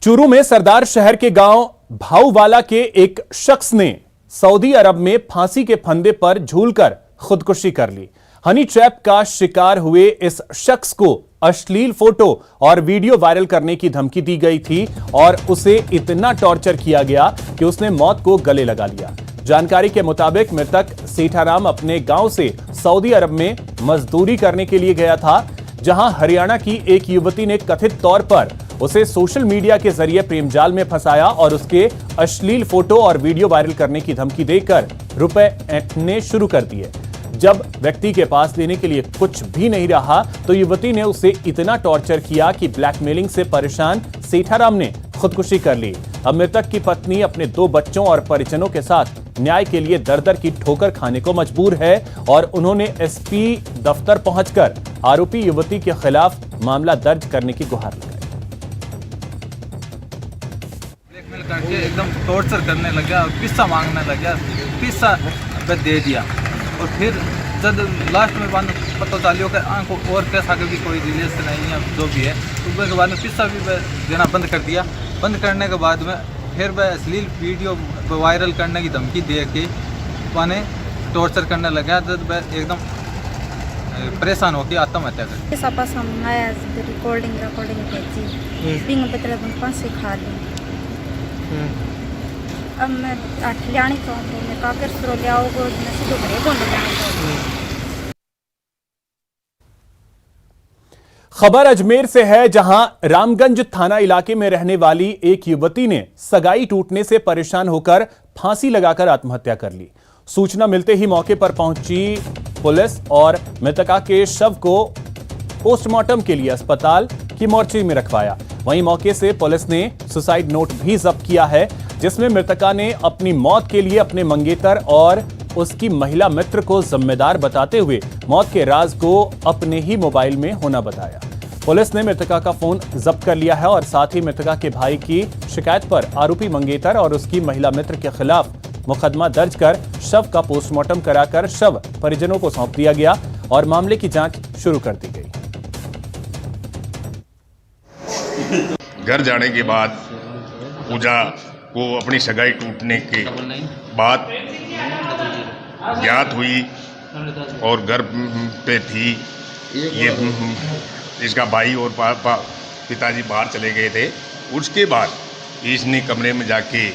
चूरू में सरदार शहर के गांव भाऊवाला के एक शख्स ने सऊदी अरब में फांसी के फंदे पर झूलकर खुदकुशी कर ली। हनी ट्रैप का शिकार हुए इस शख्स को अश्लील फोटो और वीडियो वायरल करने की धमकी दी गई थी और उसे इतना टॉर्चर किया गया कि उसने मौत को गले लगा लिया। जानकारी के मुताबिक मृतक सीठाराम अपने गांव से सऊदी अरब में मजदूरी करने के लिए गया था, जहां हरियाणा की एक युवती ने कथित तौर पर उसे सोशल मीडिया के जरिए प्रेमजाल में फंसाया और उसके अश्लील फोटो और वीडियो वायरल करने की धमकी देकर रुपए ऐंठने शुरू कर दिए। जब व्यक्ति के पास देने के लिए कुछ भी नहीं रहा तो युवती ने उसे इतना टॉर्चर किया कि ब्लैकमेलिंग से परेशान सीठाराम ने खुदकुशी कर ली। अब मृतक की पत्नी अपने 2 बच्चों और परिजनों के साथ न्याय के लिए दर-दर की ठोकर खाने को मजबूर है और उन्होंने एसपी दफ्तर पहुंचकर आरोपी युवती के खिलाफ मामला दर्ज करने की गुहार लगाई। ब्लैकमेल करके एकदम टॉर्चर करने लगा और पैसा मांगने लगा, पैसा पे दे दिया और फिर जब लास्ट में बाद पता चलियो कि आंखों और पैसा का भी कोई रिलेशन नहीं है, जो भी है उसके बाद में पैसा भी देना बंद कर दिया। बंद करने के बाद में फिर वह अश्लील वीडियो वायरल करने की धमकी दे के मैंने टॉर्चर करने लगा। जब वह एकदम परेशान होकर आत्महत्या कर रिकॉर्डिंग भेजी फांसी खा ली। अब मैं लियानी चाहूँ मैं काकर सरो लियाओगो सीधो घरे बोल। खबर अजमेर से है, जहां रामगंज थाना इलाके में रहने वाली एक युवती ने सगाई टूटने से परेशान होकर फांसी लगाकर आत्महत्या कर ली। सूचना मिलते ही मौके पर पहुंची पुलिस और मृतका के शव को पोस्टमार्टम के लिए अस्पताल की मोर्चरी में रखवाया। वहीं मौके से पुलिस ने सुसाइड नोट भी जब्त किया है, जिसमें मृतका ने अपनी मौत के लिए अपने मंगेतर और उसकी महिला मित्र को जिम्मेदार बताते हुए मौत के राज को अपने ही मोबाइल में होना बताया। पुलिस ने मृतका का फोन जब्त कर लिया है और साथ ही मृतका के भाई की शिकायत पर आरोपी मंगेतर और उसकी महिला मित्र के खिलाफ मुकदमा दर्ज कर शव का पोस्टमार्टम कराकर शव परिजनों को सौंप दिया गया और मामले की जांच शुरू कर दी गई। घर जाने के बाद पूजा को अपनी सगाई टूटने के बाद ज्ञात हुई और घर पे थी। ये इसका भाई और पिताजी बाहर चले गए थे। उसके बाद इसने कमरे में जाके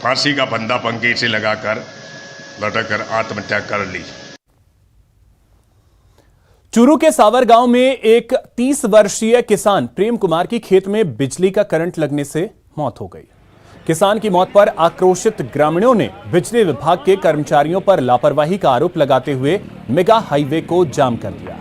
फांसी का फंदा पंखे से लगाकर लटक कर आत्महत्या कर ली। चूरू के सावर गांव में एक 30 वर्षीय किसान प्रेम कुमार की खेत में बिजली का करंट लगने से मौत हो गई। किसान की मौत पर आक्रोशित ग्रामीणों ने बिजली विभाग के कर्मचारियों पर लापरवाही का आरोप लगाते हुए मेगा हाईवे को जाम कर दिया।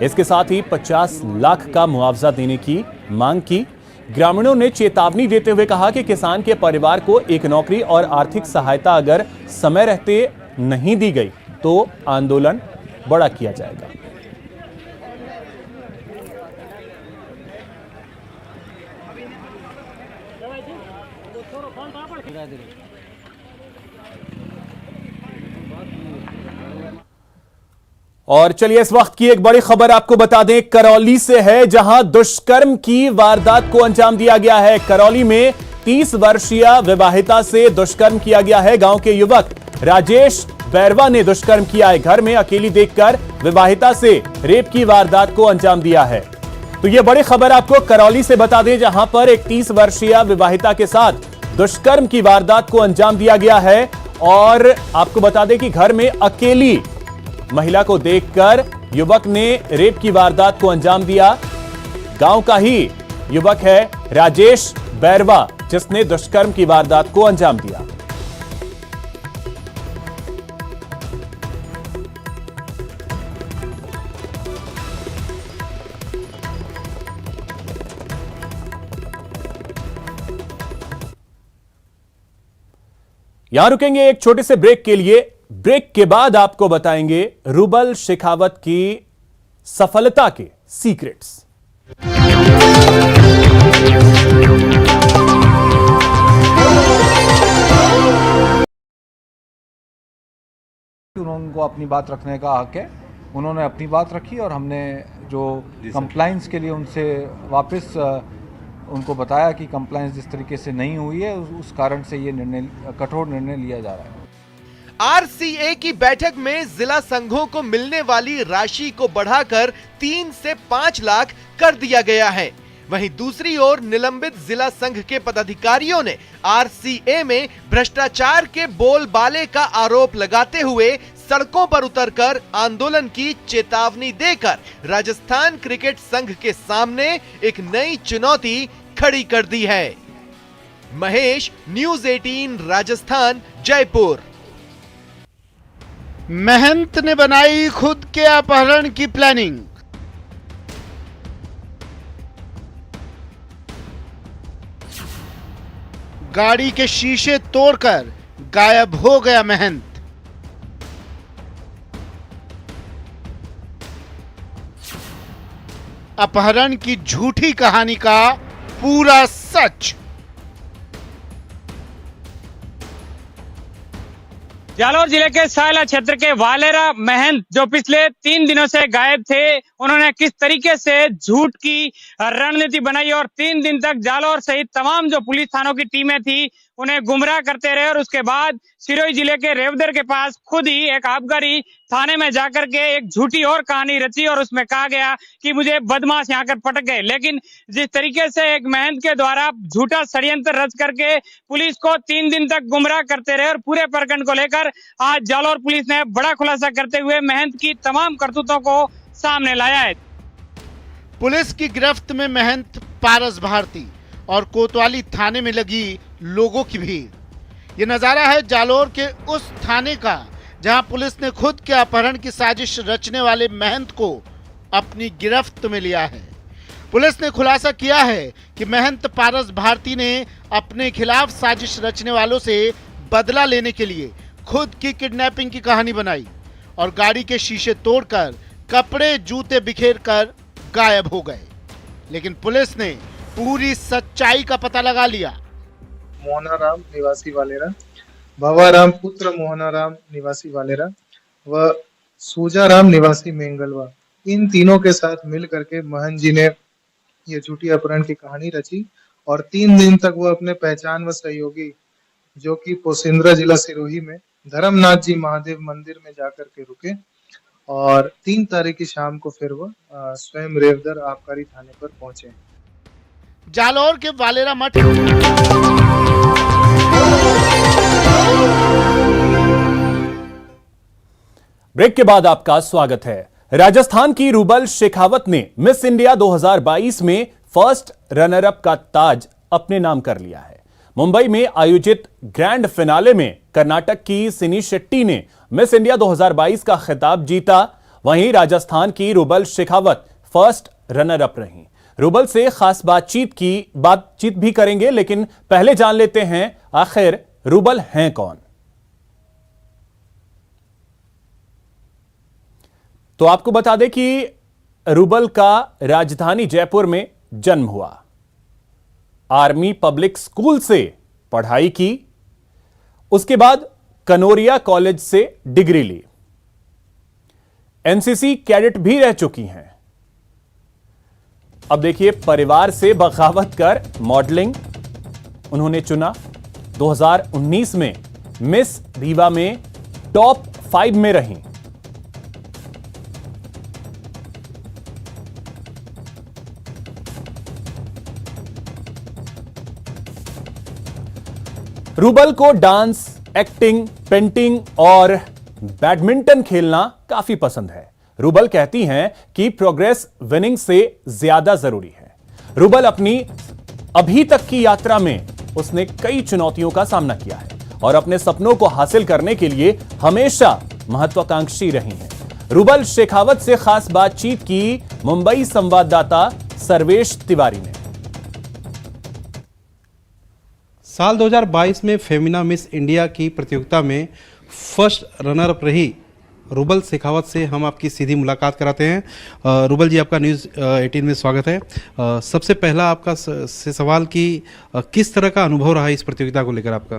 इसके साथ ही 50 लाख का मुआवजा देने की मांग की। ग्रामीणों ने चेतावनी देते हुए कहा कि किसान के परिवार को एक नौकरी और आर्थिक सहायता अगर समय रहते नहीं दी गई तो आंदोलन बड़ा किया जाएगा। और चलिए इस वक्त की एक बड़ी खबर आपको बता दें, करौली से है, जहां दुष्कर्म की वारदात को अंजाम दिया गया है। करौली में 30 वर्षीय विवाहिता से दुष्कर्म किया गया है। गांव के युवक राजेश बैरवा ने दुष्कर्म किया है। घर में अकेली देखकर विवाहिता से रेप की वारदात को अंजाम दिया है। तो यह बड़ी खबर आपको करौली से बता दें, जहां पर एक 30 वर्षीय विवाहिता के साथ दुष्कर्म की वारदात को अंजाम दिया गया है। और आपको बता दें कि घर में अकेली महिला को देखकर युवक ने रेप की वारदात को अंजाम दिया। गांव का ही युवक है राजेश बैरवा, जिसने दुष्कर्म की वारदात को अंजाम दिया। यहां रुकेंगे एक छोटे से ब्रेक के लिए। ब्रेक के बाद आपको बताएंगे रुबल शेखावत की सफलता के सीक्रेट्स। उनको अपनी बात रखने का हक है। उन्होंने अपनी बात रखी और हमने जो कंप्लाइंस के लिए उनसे वापस उनको बताया कि कंप्लायंस जिस तरीके से नहीं हुई है उस कारण से ये कठोर निर्णय लिया जा रहा है। आरसीए की बैठक में जिला संघों को मिलने वाली राशि को बढ़ाकर 3 से 5 लाख कर दिया गया है। वहीं दूसरी ओर निलंबित जिला संघ के पदाधिकारियों ने आरसीए में भ्रष्टाचार के बोलबाले का आरोप लगाते हुए सड़कों पर उतरकर आंदोलन की चेतावनी देकर राजस्थान क्रिकेट संघ के सामने एक नई चुनौती खड़ी कर दी है। महेश, न्यूज़ 18 राजस्थान, जयपुर। महंत ने बनाई खुद के अपहरण की प्लानिंग। गाड़ी के शीशे तोड़कर गायब हो गया महंत। अपहरण की झूठी कहानी का पूरा सच। जालौर जिले के सायला क्षेत्र के वालेरा महंत जो पिछले 3 दिनों से गायब थे, उन्होंने किस तरीके से झूठ की रणनीति बनाई और 3 दिन तक जालौर सहित तमाम जो पुलिस थानों की टीमें थी उन्हें गुमराह करते रहे और उसके बाद सिरोही जिले के रेवदर के पास खुद ही एक आबकारी थाने में जाकर के एक झूठी और कहानी रची और उसमें कहा गया कि मुझे बदमाश यहाँ कर पटक गए। लेकिन जिस तरीके से एक महंत के द्वारा झूठा षड्यंत्र रच करके पुलिस को 3 दिन तक गुमराह करते रहे और पूरे प्रकरण को लेकर आज जालौर पुलिस ने बड़ा खुलासा करते हुए महंत की तमाम करतूतों को सामने लाया है। पुलिस की गिरफ्त में महंत पारस भारती और कोतवाली थाने में लगी लोगों की भीड़। ये नजारा है जालौर के उस थाने का जहां पुलिस ने खुद के अपहरण की साजिश रचने वाले महंत को अपनी गिरफ्त में लिया है। पुलिस ने खुलासा किया है कि महंत पारस भारती ने अपने खिलाफ साजिश रचने वालों से बदला लेने के लिए खुद की किडनैपिंग की कहानी बनाई और गाड़ी के शीशे तोड़कर कपड़े जूते बिखेर कर गायब हो गए। लेकिन पुलिस ने पूरी सच्चाई का पता लगा लिया। मोहनाराम निवासी वालेरा, भवाराम पुत्र मोहनाराम निवासी वालेरा व सूजाराम निवासी मेंगलवा, इन तीनों के साथ मिल करके महंत जी ने ये झूठी अपहरण की कहानी रची और 3 दिन तक वो अपने पहचान व सहयोगी जो कि पोसिंद्रा जिला सिरोही में धर्मनाथ जी महादेव मंदिर में जाकर के रुके और 3 तारीख की शाम को फिर वो स्वयं रेवदर आबकारी थाने पर पहुंचे। जालौर के वालेरा मठ ब्रेक के बाद आपका स्वागत है। राजस्थान की रूबल शेखावत ने मिस इंडिया 2022 में फर्स्ट रनर अप का ताज अपने नाम कर लिया है। मुंबई में आयोजित ग्रैंड फिनाले में कर्नाटक की सिनी शेट्टी ने मिस इंडिया 2022 का खिताब जीता। वहीं राजस्थान की rouble Shekhawat first runner up रही। रूबल से खास बातचीत भी करेंगे, लेकिन पहले जान लेते हैं आखिर रूबल हैं कौन। तो आपको बता दें कि रूबल का राजधानी जयपुर में जन्म हुआ। आर्मी पब्लिक स्कूल से पढ़ाई की, उसके बाद कनोरिया कॉलेज से डिग्री ली। एनसीसी कैडेट भी रह चुकी हैं। अब देखिए, परिवार से बगावत कर मॉडलिंग उन्होंने चुना। 2019 में मिस रीवा में टॉप 5 में रहीं। रूबल को डांस, एक्टिंग, पेंटिंग और बैडमिंटन खेलना काफी पसंद है। रूबल कहती हैं कि प्रोग्रेस विनिंग से ज्यादा जरूरी है। रूबल अपनी अभी तक की यात्रा में उसने कई चुनौतियों का सामना किया है और अपने सपनों को हासिल करने के लिए हमेशा महत्वाकांक्षी रही हैं। रूबल शेखावत से खास बातचीत की मुंबई संवाददाता सर्वेश तिवारी ने। साल 2022 में फेमिना मिस इंडिया की प्रतियोगिता में फर्स्ट रनर अप रही रूबल शेखावत से हम आपकी सीधी मुलाकात कराते हैं। रूबल जी, आपका न्यूज़ 18 में स्वागत है। सबसे पहला आपका से सवाल कि किस तरह का अनुभव रहा इस प्रतियोगिता को लेकर आपका?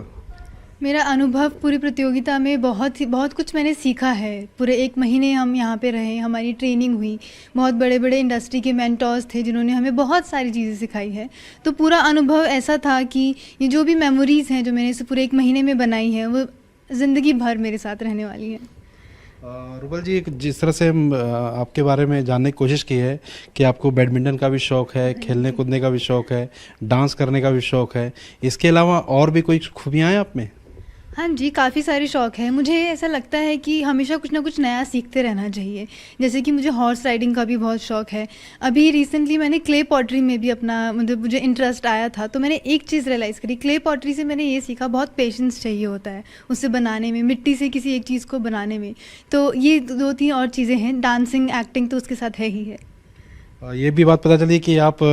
मेरा अनुभव पूरी प्रतियोगिता में बहुत कुछ मैंने सीखा है। पूरे 1 महीने हम यहाँ पे रहे, हमारी ट्रेनिंग हुई, बहुत बड़े बड़े इंडस्ट्री के मेंटर्स थे जिन्होंने हमें बहुत सारी चीज़ें सिखाई है। तो पूरा अनुभव ऐसा था कि ये जो भी मेमोरीज़ हैं जो मैंने इसे पूरे 1 महीने में बनाई हैं वो ज़िंदगी भर मेरे साथ रहने वाली हैं। रुबल जी, जिस तरह से हम आपके बारे में जानने की कोशिश की है कि आपको बैडमिंटन का भी शौक़ है, खेलने कूदने का भी शौक़ है, डांस करने का भी शौक़ है, इसके अलावा और भी कोई खूबियाँ हैं आप में? हाँ जी, काफ़ी सारे शौक़ हैं। मुझे ऐसा लगता है कि हमेशा कुछ ना कुछ नया सीखते रहना चाहिए। जैसे कि मुझे हॉर्स राइडिंग का भी बहुत शौक़ है। अभी रिसेंटली मैंने क्ले पॉटरी में भी अपना मतलब मुझे इंटरेस्ट आया था, तो मैंने एक चीज़ रियलाइज़ करी, क्ले पॉटरी से मैंने ये सीखा बहुत पेशेंस चाहिए होता है उसे बनाने में, मिट्टी से किसी एक चीज़ को बनाने में। तो ये 2-3 और चीज़ें हैं। डांसिंग, एक्टिंग तो उसके साथ है ही है। ये भी बात पता चली कि आप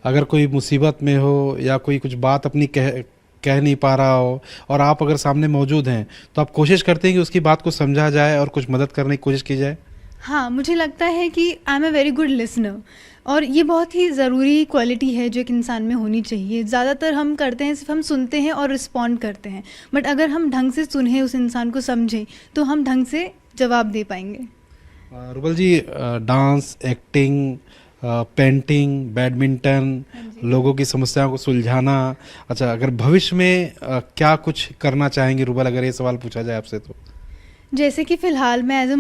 अगर कोई मुसीबत में हो या कोई कुछ बात अपनी कह नहीं पा रहा हो और आप अगर सामने मौजूद हैं तो आप कोशिश करते हैं कि उसकी बात को समझा जाए और कुछ मदद करने की कोशिश की जाए। हाँ, मुझे लगता है कि I am a very good listener और ये बहुत ही ज़रूरी क्वालिटी है जो एक इंसान में होनी चाहिए। ज़्यादातर हम करते हैं सिर्फ हम सुनते हैं और रिस्पॉन्ड करते हैं, बट अगर हम ढंग से सुनें, उस इंसान को समझें तो हम ढंग से जवाब दे पाएंगे। रुबल जी, डांस, एक्टिंग, पेंटिंग, बैडमिंटन, लोगों की समस्याओं को सुलझाना, अच्छा, अगर भविष्य में क्या कुछ करना चाहेंगे रुबल, अगर ये सवाल पूछा जाए आपसे तो? जैसे कि फ़िलहाल मैं एज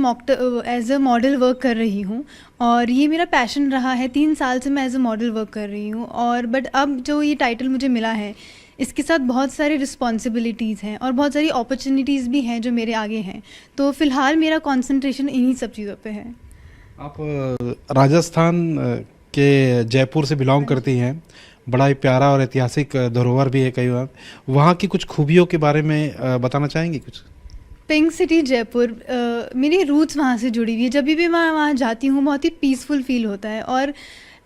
अ मॉडल वर्क कर रही हूँ और ये मेरा पैशन रहा है। 3 साल से मैं एज अ मॉडल वर्क कर रही हूँ और बट अब जो ये टाइटल मुझे मिला है इसके साथ बहुत सारी रिस्पॉन्सिबिलिटीज़ हैं और बहुत सारी अपॉर्चुनिटीज़ भी हैं जो मेरे आगे हैं। तो फ़िलहाल मेरा कंसंट्रेशन इन्हीं सब चीज़ों पे है। आप राजस्थान के जयपुर से बिलोंग करती हैं, बड़ा ही प्यारा और ऐतिहासिक धरोहर भी है कई बार, वहाँ की कुछ खूबियों के बारे में बताना चाहेंगी कुछ? पिंक सिटी जयपुर, मेरी रूट्स वहाँ से जुड़ी हुई है। जब भी मैं वहाँ जाती हूँ बहुत ही पीसफुल फील होता है। और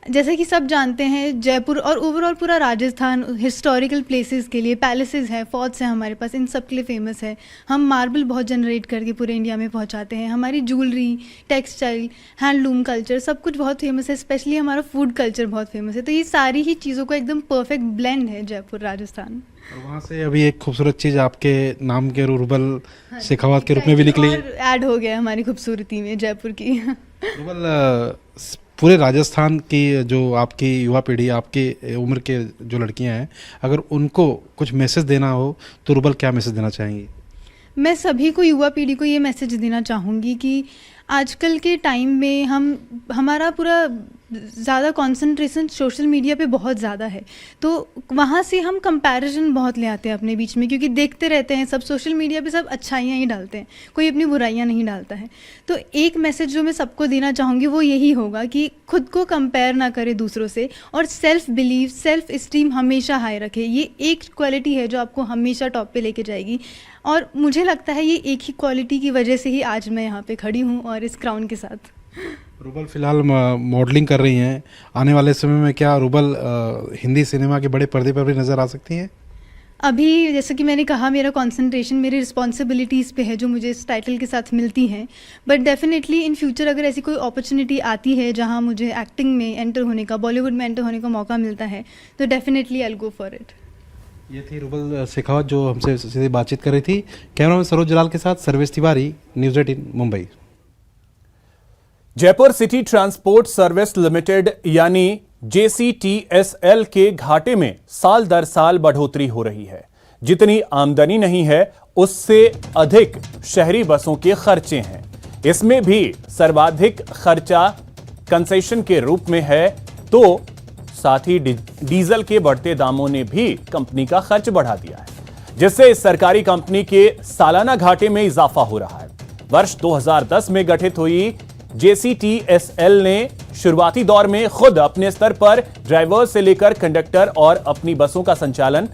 जैसे कि सब जानते हैं जयपुर और ओवरऑल पूरा राजस्थान हिस्टोरिकल प्लेसेस के लिए, पैलेसेस हैं, फोर्ट्स हैं हमारे पास, इन सब के लिए फेमस है। हम मार्बल बहुत जनरेट करके पूरे इंडिया में पहुंचाते हैं। हमारी ज्वेलरी, टेक्सटाइल, हैंडलूम कल्चर सब कुछ बहुत फेमस है। स्पेशली हमारा फूड कल्चर बहुत फेमस है। तो ये सारी ही चीज़ों का एकदम परफेक्ट ब्लेंड है जयपुर राजस्थान। और वहाँ से अभी एक खूबसूरत चीज़ आपके नाम के रुबल शेखावत के रूप में भी निकली है, ऐड हो गया हमारी खूबसूरती में जयपुर की। रुबल, पूरे राजस्थान की जो आपकी युवा पीढ़ी, आपकी उम्र के जो लड़कियां हैं, अगर उनको कुछ मैसेज देना हो तो रुबल क्या मैसेज देना चाहेंगी? मैं सभी को, युवा पीढ़ी को ये मैसेज देना चाहूँगी कि आजकल के टाइम में हमारा पूरा ज़्यादा कंसंट्रेशन सोशल मीडिया पे बहुत ज़्यादा है। तो वहाँ से हम कंपैरिजन बहुत ले आते हैं अपने बीच में, क्योंकि देखते रहते हैं सब सोशल मीडिया पे सब अच्छाइयाँ ही डालते हैं, कोई अपनी बुराइयाँ नहीं डालता है। तो एक मैसेज जो मैं सबको देना चाहूँगी वो यही होगा कि खुद को कंपेयर ना करें दूसरों से और सेल्फ बिलीव, सेल्फ इस्टीम हमेशा हाई रखें। ये एक क्वालिटी है जो आपको हमेशा टॉप पे लेके जाएगी और मुझे लगता है ये एक ही क्वालिटी की वजह से ही आज मैं यहाँ पे खड़ी हूँ और इस क्राउन के साथ। रुबल फिलहाल मॉडलिंग कर रही हैं, आने वाले समय में क्या रुबल हिंदी सिनेमा के बड़े पर्दे पर भी नज़र आ सकती हैं? अभी जैसे कि मैंने कहा, मेरा कंसंट्रेशन मेरी रिस्पॉन्सिबिलिटीज़ पे है जो मुझे इस टाइटल के साथ मिलती हैं, बट डेफिनेटली इन फ्यूचर अगर ऐसी कोई अपॉर्चुनिटी आती है जहां मुझे एक्टिंग में एंटर होने का, बॉलीवुड में एंटर होने का मौका मिलता है तो definitely I will go for it. ये थी रुबल शेखावत जो हमसे सीधे बातचीत कर रही थी। कैमरामैन सरोज जलाल के साथ Sarvesh Tiwari, news 18 Mumbai. Jaipur city transport service limited यानी JCTSL के घाटे में साल दर साल बढ़ोतरी हो रही है। जितनी आमदनी नहीं है उससे अधिक शहरी बसों के खर्चे हैं। इसमें भी सर्वाधिक खर्चा कंसेशन के रूप में है, तो साथ ही डीजल के बढ़ते दामों ने भी कंपनी का खर्च बढ़ा दिया है, जिससे इस सरकारी कंपनी के सालाना घाटे में इजाफा हो रहा है। वर्ष 2010 में गठित हुई JCTSL ने शुरुआती दौर में खुद अपने स्तर पर ड्राइवर से लेकर कंडक्टर और अपनी बसों का संचालन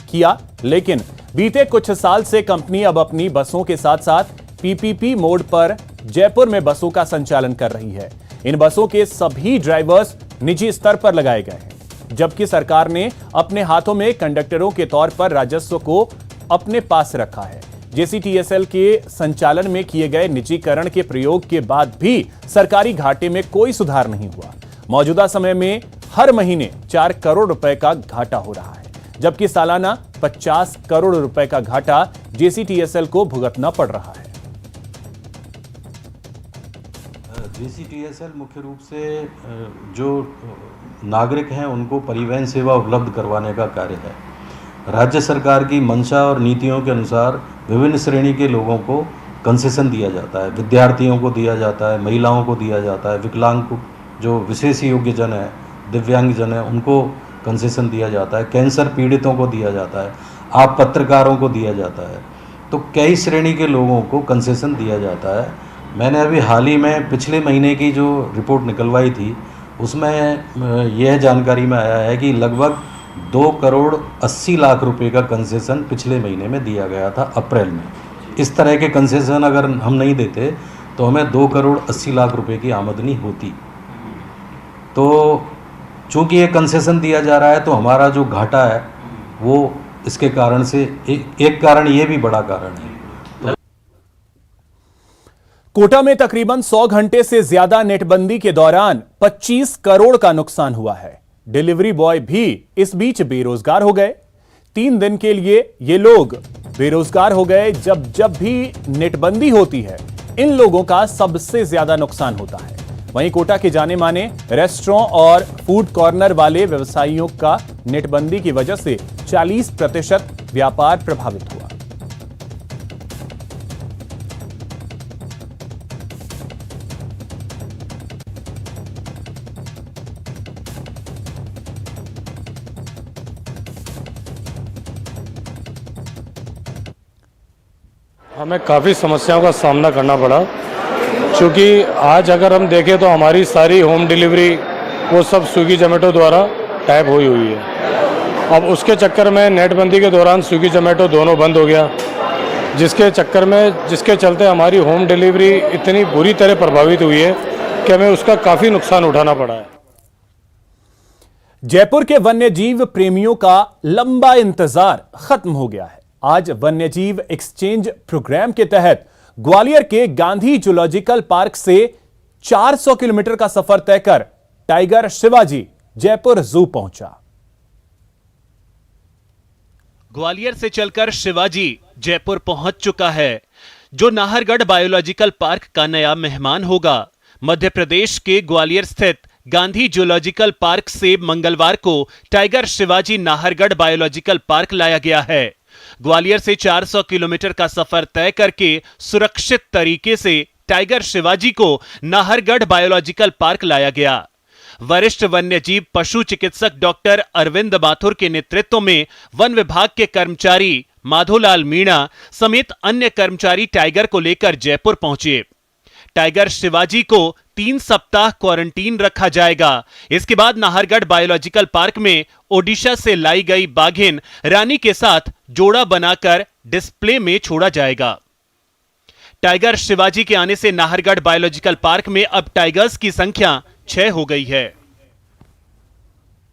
किया, लेकिन बीते कुछ साल से कंपनी अब अपनी बसों के साथ साथ PPP मोड पर जयपुर में बसों का संचालन कर रही है। इन बसों के सभी ड्राइवर्स निजी स्तर पर लगाए गए हैं, जबकि सरकार ने अपने हाथों में कंडक्टरों के तौर पर राजस्व को अपने पास रखा है। JCTSL के संचालन में किए गए निजीकरण के प्रयोग के बाद भी सरकारी घाटे में कोई सुधार नहीं हुआ। मौजूदा समय में हर महीने 4 करोड़ रुपए का घाटा हो रहा है, जबकि सालाना 50 करोड़ रुपए का घाटा जेसीटीएसएल को भुगतना पड़ रहा है। जेसीटीएसएल मुख्य रूप से जो नागरिक हैं उनको परिवहन सेवा उपलब्ध करवाने का कार्य है। राज्य सरकार की मंशा और नीतियों के अनुसार विभिन्न श्रेणी के लोगों को कंसेशन दिया जाता है। विद्यार्थियों को दिया जाता है, महिलाओं को दिया जाता है, विकलांग को, जो विशेष योग्य जन है, दिव्यांग जन है, उनको कंसेशन दिया जाता है, कैंसर पीड़ितों को दिया जाता है, आप पत्रकारों को दिया जाता है। तो कई श्रेणी के लोगों को कंसेशन दिया जाता है। मैंने अभी हाल ही में पिछले महीने की जो रिपोर्ट निकलवाई थी उसमें यह जानकारी में आया है कि लगभग 2 करोड़ 80 लाख रुपए का कंसेशन पिछले महीने में दिया गया था अप्रैल में। इस तरह के कंसेशन अगर हम नहीं देते तो हमें 2 करोड़ 80 लाख रुपए की आमदनी होती। तो चूंकि ये कंसेशन दिया जा रहा है तो हमारा जो घाटा है वो इसके कारण से एक कारण ये भी बड़ा कारण है। कोटा में तकरीबन 100 घंटे से ज्यादा नेटबंदी के दौरान 25 करोड़ का नुकसान हुआ है। डिलीवरी बॉय भी इस बीच बेरोजगार हो गए। 3 दिन के लिए ये लोग बेरोजगार हो गए। जब भी नेटबंदी होती है इन लोगों का सबसे ज्यादा नुकसान होता है। वहीं कोटा के जाने माने रेस्टोरेंट और फूड कॉर्नर वाले व्यवसायियों का नेटबंदी की वजह से 40% व्यापार प्रभावित हुआ। हमें काफ़ी समस्याओं का सामना करना पड़ा, क्योंकि आज अगर हम देखें तो हमारी सारी होम डिलीवरी वो सब स्विगी जोमेटो द्वारा टैप हुई है। अब उसके चक्कर में नेटबंदी के दौरान स्विगी जोमेटो दोनों बंद हो गया, जिसके चलते हमारी होम डिलीवरी इतनी बुरी तरह प्रभावित हुई है कि हमें उसका काफ़ी नुकसान उठाना पड़ा है। जयपुर के वन्यजीव प्रेमियों का लंबा इंतजार खत्म हो गया है। आज वन्यजीव एक्सचेंज प्रोग्राम के तहत ग्वालियर के गांधी जूलॉजिकल पार्क से 400 किलोमीटर का सफर तय कर टाइगर शिवाजी जयपुर जू पहुंचा। ग्वालियर से चलकर शिवाजी जयपुर पहुंच चुका है, जो नाहरगढ़ बायोलॉजिकल पार्क का नया मेहमान होगा। मध्य प्रदेश के ग्वालियर स्थित गांधी जूलॉजिकल पार्क से मंगलवार को tiger Shivaji Nahargarh biological park लाया गया है। ग्वालियर से 400 किलोमीटर का सफर तय करके सुरक्षित तरीके से टाइगर शिवाजी को नाहरगढ़ बायोलॉजिकल पार्क लाया गया। वरिष्ठ वन्यजीव पशु चिकित्सक डॉक्टर अरविंद माथुर के नेतृत्व में वन विभाग के कर्मचारी माधोलाल मीणा समेत अन्य कर्मचारी टाइगर को लेकर जयपुर पहुंचे। टाइगर शिवाजी को 3 सप्ताह क्वारंटीन रखा जाएगा। इसके बाद नाहरगढ़ बायोलॉजिकल पार्क में ओडिशा से लाई गई बाघिन रानी के साथ जोड़ा बनाकर डिस्प्ले में छोड़ा जाएगा। टाइगर शिवाजी के आने से नाहरगढ़ बायोलॉजिकल पार्क में अब टाइगर्स की संख्या 6 हो गई है।